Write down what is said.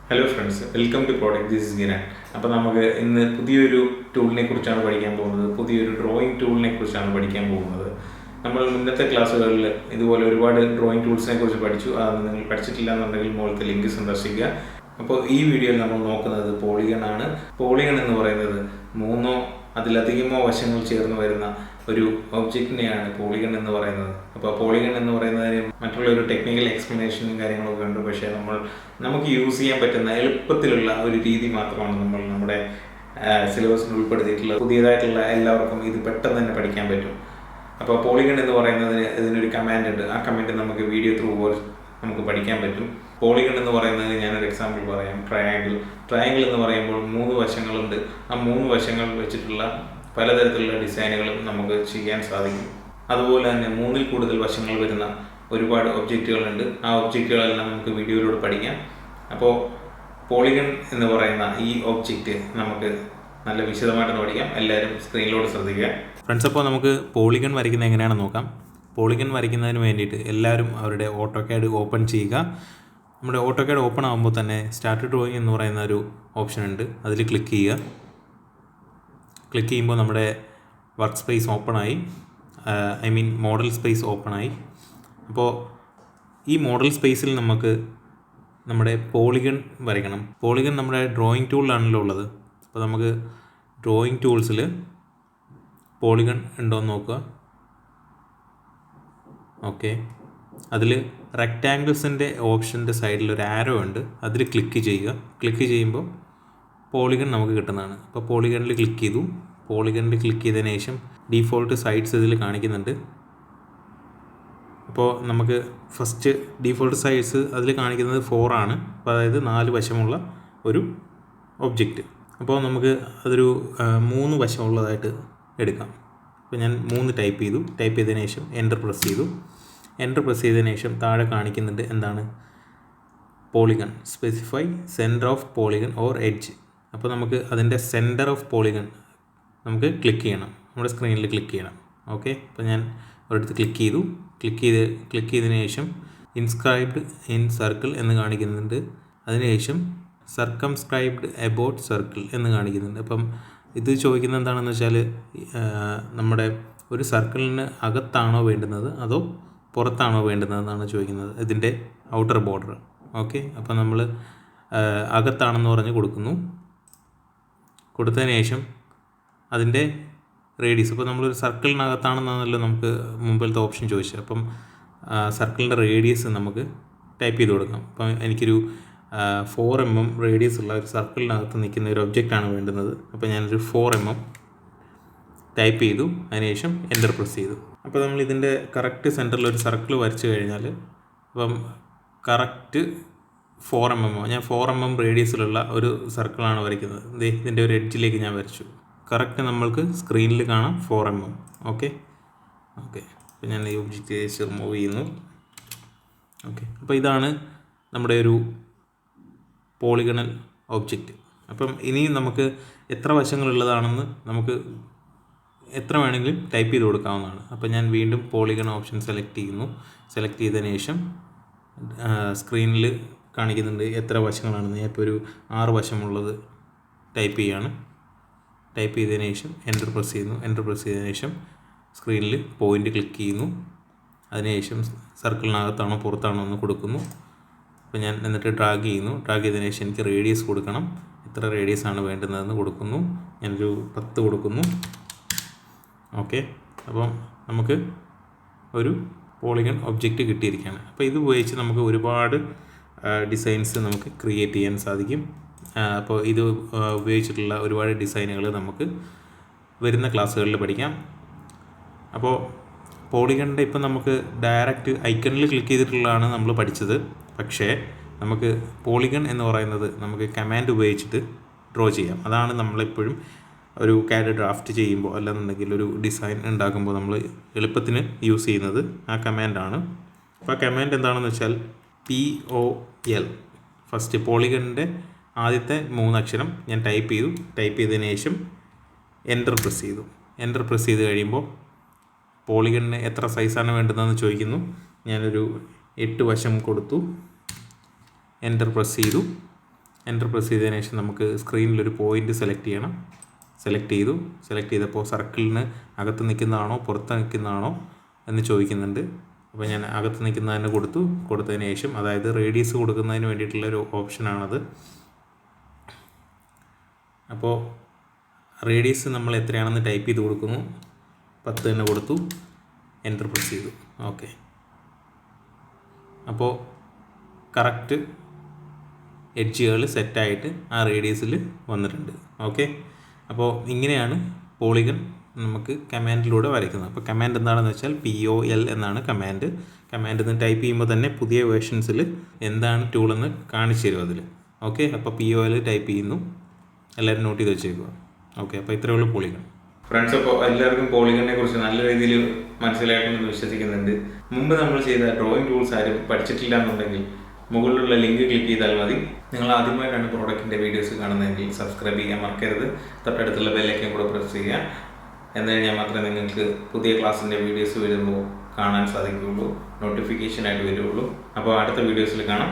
Hello friends, welcome to product. This is Giran. അപ്പോൾ നമുക്ക് ഇന്ന് പുതിയൊരു ടൂളിനെ കുറിച്ചാണ് പഠിക്കാൻ പോകുന്നത്. പുതിയൊരു ഡ്രോയിങ് ടൂളിനെ കുറിച്ചാണ് പഠിക്കാൻ പോകുന്നത്. നമ്മൾ മുന്നത്തെ ക്ലാസ്സുകളിൽ ഇതുപോലെ ഒരുപാട് ഡ്രോയിങ് ടൂൾസിനെ കുറിച്ച് പഠിച്ചു. അത് നിങ്ങൾ പഠിച്ചിട്ടില്ല എന്നുണ്ടെങ്കിൽ മുകളിലത്തെ ലിങ്ക് സന്ദർശിക്കുക. അപ്പോൾ ഈ വീഡിയോയിൽ നമ്മൾ നോക്കുന്നത് പോളിഗൺ ആണ്. പോളിഗൺ എന്ന് പറയുന്നത് മൂന്നോ അതിലധികമോ വശങ്ങൾ ചേർന്ന് വരുന്ന ഒരു ഒബ്ജക്റ്റിനെയാണ് പോളിഗൺ എന്ന് പറയുന്നത്. അപ്പോൾ പോളിഗൺ എന്ന് പറയുന്നതിന് മറ്റുള്ള ഒരു ടെക്നിക്കൽ എക്സ്പ്ലനേഷനും കാര്യങ്ങളൊക്കെ ഉണ്ട്. പക്ഷേ നമുക്ക് യൂസ് ചെയ്യാൻ പറ്റുന്ന എളുപ്പത്തിലുള്ള ഒരു രീതി മാത്രമാണ് നമ്മൾ നമ്മുടെ സിലബസിൽ ഉൾപ്പെടുത്തിയിട്ടുള്ളത്. പുതിയതായിട്ടുള്ള എല്ലാവർക്കും ഇത് പെട്ടെന്ന് തന്നെ പഠിക്കാൻ പറ്റും. അപ്പോൾ പോളിഗൺ എന്ന് പറയുന്നതിന് ഇതിനൊരു കമാൻഡ് ഉണ്ട്. ആ കമാൻഡ് നമുക്ക് വീഡിയോ ത്രൂ നമുക്ക് പഠിക്കാൻ പറ്റും. പോളിഗൺ എന്ന് പറയുന്നതിന് ഞാനൊരു എക്സാമ്പിൾ പറയാം. ട്രയാങ്കിൾ എന്ന് പറയുമ്പോൾ 3 വശങ്ങളുണ്ട്. ആ 3 വശങ്ങൾ വെച്ചിട്ടുള്ള പലതരത്തിലുള്ള ഡിസൈനുകളും നമുക്ക് ചെയ്യാൻ സാധിക്കും. അതുപോലെ തന്നെ 3-ൽ കൂടുതൽ വശങ്ങൾ വരുന്ന ഒരുപാട് ഒബ്ജക്റ്റുകളുണ്ട്. ആ ഒബ്ജക്റ്റുകളെല്ലാം നമുക്ക് വീഡിയോയിലൂടെ പഠിക്കാം. അപ്പോൾ പോളിഗൺ എന്ന് പറയുന്ന ഈ ഒബ്ജക്റ്റ് നമുക്ക് നല്ല വിശദമായിട്ട് പഠിക്കാം. എല്ലാവരും സ്ക്രീനിലോട് ശ്രദ്ധിക്കുക ഫ്രണ്ട്സ്. അപ്പോൾ നമുക്ക് പോളിഗൺ വരയ്ക്കുന്നത് എങ്ങനെയാണെന്ന് നോക്കാം. പോളിഗൺ വരയ്ക്കുന്നതിന് വേണ്ടിയിട്ട് എല്ലാവരും അവരുടെ ഓട്ടോകാഡ് ഓപ്പൺ ചെയ്യുക. നമ്മുടെ ഓട്ടോകാഡ് ഓപ്പൺ ആകുമ്പോൾ തന്നെ സ്റ്റാർട്ട് ഡ്രോയിങ് എന്ന് പറയുന്ന ഒരു ഓപ്ഷൻ ഉണ്ട്. അതിൽ ക്ലിക്ക് ചെയ്യുക. ക്ലിക്ക് ചെയ്യുമ്പോൾ നമ്മുടെ വർക്ക് സ്പേസ് ഓപ്പണായി, മോഡൽ സ്പേസ് ഓപ്പണായി. അപ്പോൾ ഈ മോഡൽ സ്പേസിൽ നമുക്ക് നമ്മുടെ പോളിഗൺ വരയ്ക്കണം. പോളിഗൺ നമ്മുടെ ഡ്രോയിങ് ടൂളിലാണല്ലോ ഉള്ളത്. അപ്പോൾ നമുക്ക് ഡ്രോയിങ് ടൂൾസിൽ പോളിഗൺ ഉണ്ടോയെന്ന് നോക്കുക. ഓക്കെ, അതിൽ റെക്റ്റാങ്കിൾസിൻ്റെ ഓപ്ഷൻ്റെ സൈഡിൽ ഒരു ആരോ ഉണ്ട്. അതിൽ ക്ലിക്ക് ചെയ്യുക. ക്ലിക്ക് ചെയ്യുമ്പോൾ പോളിഗൺ നമുക്ക് കിട്ടുന്നതാണ്. അപ്പോൾ പോളിഗണിൽ ക്ലിക്ക് ചെയ്തു. പോളിഗണിൽ ക്ലിക്ക് ചെയ്തതിന് ശേഷം ഡീഫോൾട്ട് സൈഡ്സ് ഇതിൽ കാണിക്കുന്നുണ്ട്. അപ്പോൾ നമുക്ക് ഫസ്റ്റ് ഡീഫോൾട്ട് സൈഡ്സ് അതിൽ കാണിക്കുന്നത് 4 ആണ്. അപ്പോൾ അതായത് 4 വശമുള്ള ഒരു ഒബ്ജക്റ്റ്. അപ്പോൾ നമുക്ക് അതൊരു 3 വശമുള്ളതായിട്ട് എടുക്കാം. അപ്പോൾ ഞാൻ 3 ടൈപ്പ് ചെയ്തു. ടൈപ്പ് ചെയ്തതിന് ശേഷം എൻ്റർ പ്രസ് ചെയ്തു. എൻ്റർ പ്രസ് ചെയ്തതിന് ശേഷം താഴെ കാണിക്കുന്നുണ്ട് എന്താണ്, polygon specify centre of polygon or edge. അപ്പോൾ നമുക്ക് അതിൻ്റെ സെൻറ്റർ ഓഫ് പോളിഗൺ നമുക്ക് ക്ലിക്ക് ചെയ്യണം. നമ്മുടെ സ്ക്രീനിൽ ക്ലിക്ക് ചെയ്യണം. ഓക്കെ, അപ്പോൾ ഞാൻ ഒരിടത്ത് ക്ലിക്ക് ചെയ്തു. ക്ലിക്ക് ചെയ്തതിന് ശേഷം ഇൻസ്ക്രൈബ്ഡ് ഇൻ സർക്കിൾ എന്ന് കാണിക്കുന്നുണ്ട്. അതിനുശേഷം സർക്കംസ്ക്രൈബ്ഡ് എബൌട്ട് സർക്കിൾ എന്ന് കാണിക്കുന്നുണ്ട്. അപ്പം ഇത് ചോദിക്കുന്നത് എന്താണെന്ന് വെച്ചാൽ നമ്മുടെ ഒരു സർക്കിളിന് അകത്താണോ വേണ്ടുന്നത് അതോ പുറത്താണോ വേണ്ടുന്നതെന്നാണ് ചോദിക്കുന്നത്, ഇതിൻ്റെ ഔട്ടർ ബോർഡർ. ഓക്കെ, അപ്പോൾ നമ്മൾ അകത്താണെന്ന് പറഞ്ഞ് കൊടുക്കുന്നു. കൊടുത്തതിന് ശേഷം അതിൻ്റെ റേഡിയസ്, ഇപ്പോൾ നമ്മളൊരു സർക്കിളിനകത്താണെന്നാണല്ലോ നമുക്ക് മുമ്പിലത്തെ ഓപ്ഷൻ ചോദിച്ചത്. അപ്പം സർക്കിളിൻ്റെ റേഡിയസ് നമുക്ക് ടൈപ്പ് ചെയ്ത് കൊടുക്കാം. അപ്പം എനിക്കൊരു 4 mm റേഡിയസ് ഉള്ള ഒരു സർക്കിളിനകത്ത് നിൽക്കുന്ന ഒരു ഒബ്ജക്റ്റാണ് വേണ്ടുന്നത്. അപ്പോൾ ഞാനൊരു 4 mm ടൈപ്പ് ചെയ്തു. അതിനുശേഷം എൻ്റർ പ്രസ് ചെയ്തു. അപ്പോൾ നമ്മൾ ഇതിൻ്റെ കറക്റ്റ് സെൻറ്ററിൽ ഒരു സർക്കിൾ വരച്ച് കഴിഞ്ഞാൽ അപ്പം കറക്റ്റ് 4 mm, ഞാൻ 4 mm റേഡിയസിലുള്ള ഒരു സർക്കിളാണ് വരയ്ക്കുന്നത്. ഇതിൻ്റെ ഒരു എഡ്ജിലേക്ക് ഞാൻ വരച്ചു. കറക്റ്റ് നമ്മൾക്ക് സ്ക്രീനിൽ കാണാം 4 mm. ഓക്കെ, അപ്പോൾ ഞാൻ ഈ ഒബ്ജക്റ്റ് റിമൂവ് ചെയ്യുന്നു. ഓക്കെ, അപ്പോൾ ഇതാണ് നമ്മുടെ ഒരു പോളിഗണൽ ഒബ്ജക്റ്റ്. അപ്പം ഇനിയും നമുക്ക് എത്ര വശങ്ങളുള്ളതാണെന്ന് നമുക്ക് എത്ര വേണമെങ്കിലും ടൈപ്പ് ചെയ്ത് കൊടുക്കാവുന്നതാണ്. അപ്പോൾ ഞാൻ വീണ്ടും പോളിഗൺ ഓപ്ഷൻ സെലക്ട് ചെയ്യുന്നു. സെലക്ട് ചെയ്തതിന് ശേഷം സ്ക്രീനിൽ കാണിക്കുന്നുണ്ട് എത്ര വശങ്ങളാണെന്ന്. ഞാൻ ഇപ്പോൾ ഒരു 6 വശമുള്ളത് ടൈപ്പ് ചെയ്യുകയാണ്. ടൈപ്പ് ചെയ്തതിന് ശേഷം എൻ്റർ പ്രസ് ചെയ്യുന്നു. എൻ്റർ പ്രസ് ചെയ്തതിന് ശേഷം സ്ക്രീനിൽ പോയിൻ്റ് ക്ലിക്ക് ചെയ്യുന്നു. അതിനുശേഷം സർക്കിളിനകത്താണോ പുറത്താണോ എന്ന് കൊടുക്കുന്നു. അപ്പോൾ ഞാൻ എന്നിട്ട് ഡ്രാഗ് ചെയ്യുന്നു. ഡ്രാഗ് ചെയ്തതിന് ശേഷം എനിക്ക് റേഡിയസ് കൊടുക്കണം. എത്ര റേഡിയസ് ആണ് വേണ്ടുന്നതെന്ന് കൊടുക്കുന്നു. ഞാനൊരു 10 കൊടുക്കുന്നു. ഓക്കെ, അപ്പം നമുക്ക് ഒരു പോളിഗൺ ഒബ്ജക്റ്റ് കിട്ടിയിരിക്കുകയാണ്. അപ്പോൾ ഇത് ഉപയോഗിച്ച് നമുക്ക് ഒരുപാട് ഡിസൈൻസ് നമുക്ക് ക്രിയേറ്റ് ചെയ്യാൻ സാധിക്കും. അപ്പോൾ ഇത് ഉപയോഗിച്ചിട്ടുള്ള ഒരുപാട് ഡിസൈനുകൾ നമുക്ക് വരുന്ന ക്ലാസ്സുകളിൽ പഠിക്കാം. അപ്പോൾ പോളിഗണിൻ്റെ ഇപ്പം നമുക്ക് ഡയറക്റ്റ് ഐക്കണിൽ ക്ലിക്ക് ചെയ്തിട്ടുള്ളതാണ് നമ്മൾ പഠിച്ചത്. പക്ഷേ നമുക്ക് പോളിഗൺ എന്ന് പറയുന്നത് നമുക്ക് കമാൻഡ് ഉപയോഗിച്ചിട്ട് ഡ്രോ ചെയ്യാം. അതാണ് നമ്മളെപ്പോഴും ഒരു CAD ഡ്രാഫ്റ്റ് ചെയ്യുമ്പോൾ അല്ലെന്നുണ്ടെങ്കിൽ ഒരു ഡിസൈൻ ഉണ്ടാക്കുമ്പോൾ നമ്മൾ എളുപ്പത്തിന് യൂസ് ചെയ്യുന്നത് ആ കമാൻഡാണ്. അപ്പോൾ ആ കമാൻഡ് എന്താണെന്ന് വെച്ചാൽ POL. ഫസ്റ്റ് പോളിഗണിൻ്റെ ആദ്യത്തെ 3 അക്ഷരം ഞാൻ ടൈപ്പ് ചെയ്തു. ടൈപ്പ് ചെയ്തതിന് ശേഷം എൻ്റർ പ്രസ് ചെയ്തു. എൻ്റർ പ്രസ് ചെയ്ത് കഴിയുമ്പോൾ പോളിഗണിന് എത്ര സൈസാണ് വേണ്ടതെന്ന് ചോദിക്കുന്നു. ഞാനൊരു 8 വശം കൊടുത്തു. എൻ്റർ പ്രസ് ചെയ്തു. എൻ്റർ പ്രസ് ചെയ്തതിന് ശേഷം നമുക്ക് സ്ക്രീനിലൊരു പോയിൻ്റ് സെലക്ട് ചെയ്യണം. സെലക്ട് ചെയ്തപ്പോൾ സർക്കിളിന് അകത്ത് നിൽക്കുന്നതാണോ പുറത്ത് നിൽക്കുന്നതാണോ എന്ന് ചോദിക്കുന്നുണ്ട്. അപ്പോൾ ഞാൻ അകത്ത് നിൽക്കുന്നതിന് കൊടുത്തതിന് ശേഷം, അതായത് റേഡിയസ് കൊടുക്കുന്നതിന് വേണ്ടിയിട്ടുള്ളൊരു ഓപ്ഷനാണത്. അപ്പോൾ റേഡിയസ് നമ്മൾ എത്രയാണെന്ന് ടൈപ്പ് ചെയ്ത് കൊടുക്കുന്നു. 10 തന്നെ കൊടുത്തു, എൻ്റർ പ്രസ് ചെയ്തു. ഓക്കെ, അപ്പോൾ കറക്റ്റ് എഡ്ജുകൾ സെറ്റായിട്ട് ആ റേഡിയസിൽ വന്നിട്ടുണ്ട്. ഓക്കെ, അപ്പോൾ ഇങ്ങനെയാണ് പോളിഗൺ നമുക്ക് കമാൻഡിലൂടെ വരയ്ക്കുന്നത്. അപ്പോൾ കമാൻഡ് എന്താണെന്ന് വെച്ചാൽ POL എന്നാണ് കമാൻഡ്. എന്ന് ടൈപ്പ് ചെയ്യുമ്പോൾ തന്നെ പുതിയ വേർഷൻസിൽ എന്താണ് ടൂളെന്ന് കാണിച്ചു തരും അതിൽ. ഓക്കെ, അപ്പോൾ POL ടൈപ്പ് ചെയ്യുന്നു. എല്ലാവരും നോട്ട് ചെയ്ത് വെച്ചേക്കുക. ഓക്കെ, അപ്പോൾ ഇത്രയേ ഉള്ളൂ പോളിഗൺ. ഫ്രണ്ട്സ്, അപ്പോൾ എല്ലാവർക്കും പോളിഗണിനെ കുറിച്ച് നല്ല രീതിയിൽ മനസ്സിലായിട്ടുണ്ടെന്ന് വിശ്വസിക്കുന്നുണ്ട്. മുമ്പ് നമ്മൾ ചെയ്ത ഡ്രോയിങ് ടൂൾസ് ആരും പഠിച്ചിട്ടില്ല എന്നുണ്ടെങ്കിൽ മുകളിലുള്ള ലിങ്ക് ക്ലിക്ക് ചെയ്താൽ മതി. നിങ്ങൾ ആദ്യമായിട്ടാണ് പ്രോഡക്റ്റിൻ്റെ വീഡിയോസ് കാണുന്നതെങ്കിൽ സബ്സ്ക്രൈബ് ചെയ്യാൻ മറക്കരുത്. തൊട്ടടുത്തുള്ള ബെല്ലൈക്കൻ കൂടെ പ്രസ് ചെയ്യുക. എന്ന് കഴിഞ്ഞാൽ മാത്രമേ നിങ്ങൾക്ക് പുതിയ ക്ലാസ്സിൻ്റെ വീഡിയോസ് വരുമ്പോൾ കാണാൻ സാധിക്കുകയുള്ളൂ, നോട്ടിഫിക്കേഷനായിട്ട് വരുള്ളൂ. അപ്പോൾ അടുത്ത വീഡിയോസിൽ കാണാം.